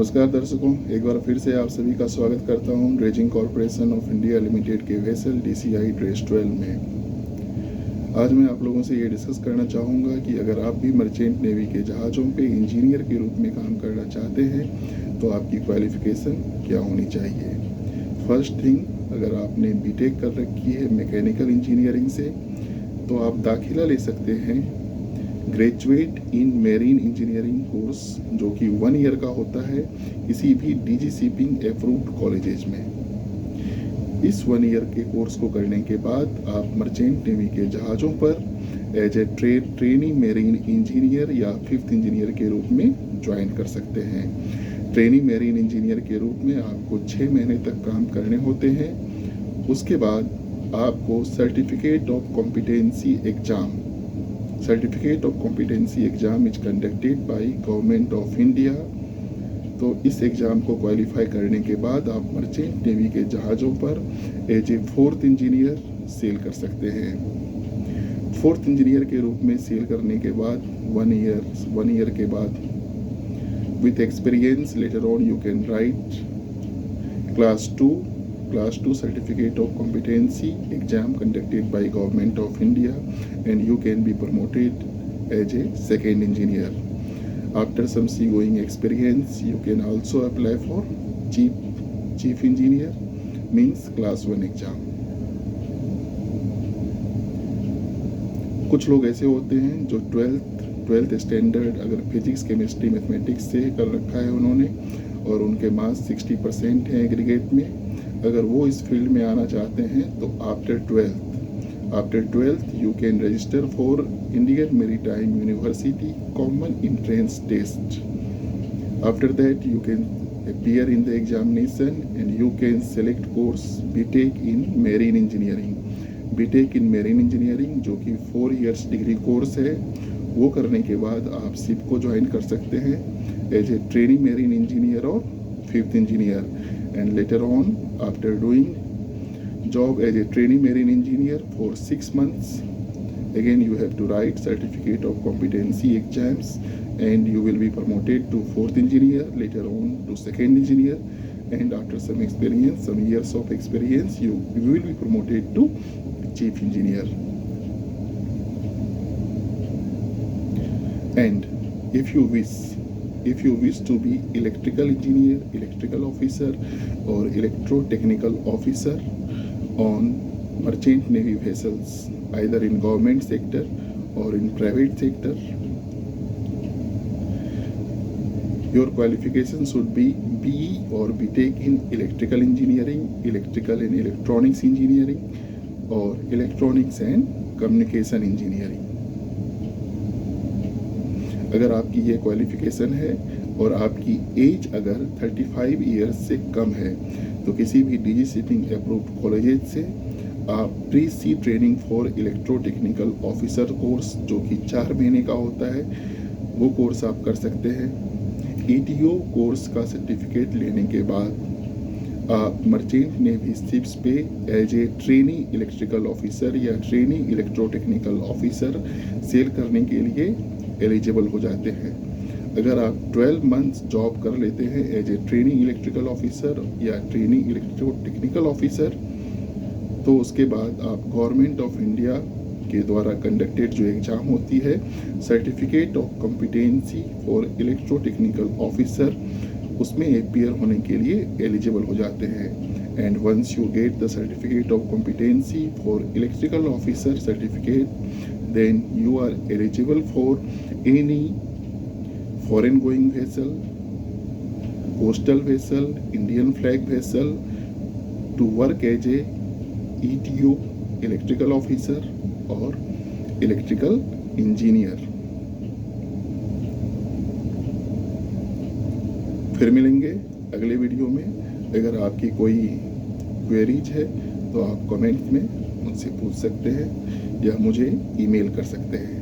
नमस्कार दर्शकों, एक बार फिर से आप सभी का स्वागत करता हूं dredging corporation of India limited के वेसल DCI ड्रेस 12 में। आज मैं आप लोगों से ये डिस्कस करना चाहूँगा कि अगर आप भी मर्चेंट नेवी के जहाज़ों पे इंजीनियर के रूप में काम करना चाहते हैं तो आपकी क्वालिफ़िकेशन क्या होनी चाहिए। फर्स्ट थिंग, अगर आपने BTech कर रखी है मैकेनिकल इंजीनियरिंग से तो आप दाखिला ले सकते हैं graduate in marine engineering course, जो कि 1 ईयर का होता है किसी भी DG शिपिंग अप्रूव्ड कॉलेजेस में। इस 1 ईयर के कोर्स को करने के बाद आप मर्चेंट नेवी के जहाज़ों पर as a trainee marine engineer या 5th इंजीनियर के रूप में ज्वाइन कर सकते हैं। ट्रेनी मेरीन इंजीनियर के रूप में आपको 6 महीने तक काम करने होते हैं। उसके बाद आपको certificate of competency exam is conducted by government of India. तो इस एग्ज़ाम को क्वालिफाई करने के बाद आप मर्चेंट नेवी के जहाज़ों पर एज ए 4th इंजीनियर सेल कर सकते हैं। 4th इंजीनियर के रूप में सेल करने के बाद 1 ईयर के बाद with experience later on you can write class 2 certificate of competency exam conducted by government of India and you can be promoted as a 2nd engineer. After some seagoing experience you can also apply for chief engineer, means class 1 exam. कुछ लोग ऐसे होते हैं जो 12th standard अगर physics chemistry mathematics से कर रखा है उन्होंने और उनके मार्क्स 60% हैं एग्रीगेट में, अगर वो इस फील्ड में आना चाहते हैं तो after 12th you can register for Indian maritime university common entrance test. After that you can appear in the examination and you can select course BTech in marine engineering। BTech in marine engineering जो कि 4 years degree course है, वो करने के बाद आप ship को join कर सकते हैं as a training marine engineer और 5th engineer. And later on, after doing job as a trainee marine engineer for 6 months, again you have to write certificate of competency exams and you will be promoted to 4th engineer, later on to 2nd engineer, and after some years of experience you will be promoted to chief engineer. And if you wish to be electrical engineer, electrical officer or electrotechnical officer on merchant navy vessels, either in government sector or in private sector, your qualification should be BE or BTech in electrical engineering, electrical and electronics engineering or electronics and communication engineering। अगर आपकी ये qualification है और आपकी as अगर 35 years से कम है तो किसी भी DG शिपिंग अप्रूव्ड कॉलेज से आप pre sea training for electrotechnical officer course, जो कि 4 महीने का होता है, वो कोर्स आप कर सकते हैं। ETO कोर्स का सर्टिफिकेट लेने के बाद आप मर्चेंट नेवी शिप्स पे as a trainee electrical officer या ट्रेनी इलेक्ट्रोटेक्निकल ऑफिसर सेल करने के लिए एलिजिबल हो जाते हैं। अगर आप 12 मंथ्स जॉब कर लेते हैं as a training electrical officer या ट्रेनिंग इलेक्ट्रोटेक्निकल ऑफिसर, तो उसके बाद आप गवर्नमेंट ऑफ इंडिया के द्वारा कंडक्टेड जो एग्ज़ाम होती है certificate of competency for electrotechnical officer, उसमें अपीयर होने के लिए एलिजिबल हो जाते हैं। And once you get the certificate of competency for electrical officer certificate, then you are eligible for any foreign going vessel, coastal vessel, Indian flag vessel to work as a ETO electrical officer or electrical engineer। फिर मिलेंगे अगले video में। अगर आपकी कोई queries है तो आप कमेंट में मुझसे पूछ सकते हैं या मुझे ईमेल कर सकते हैं।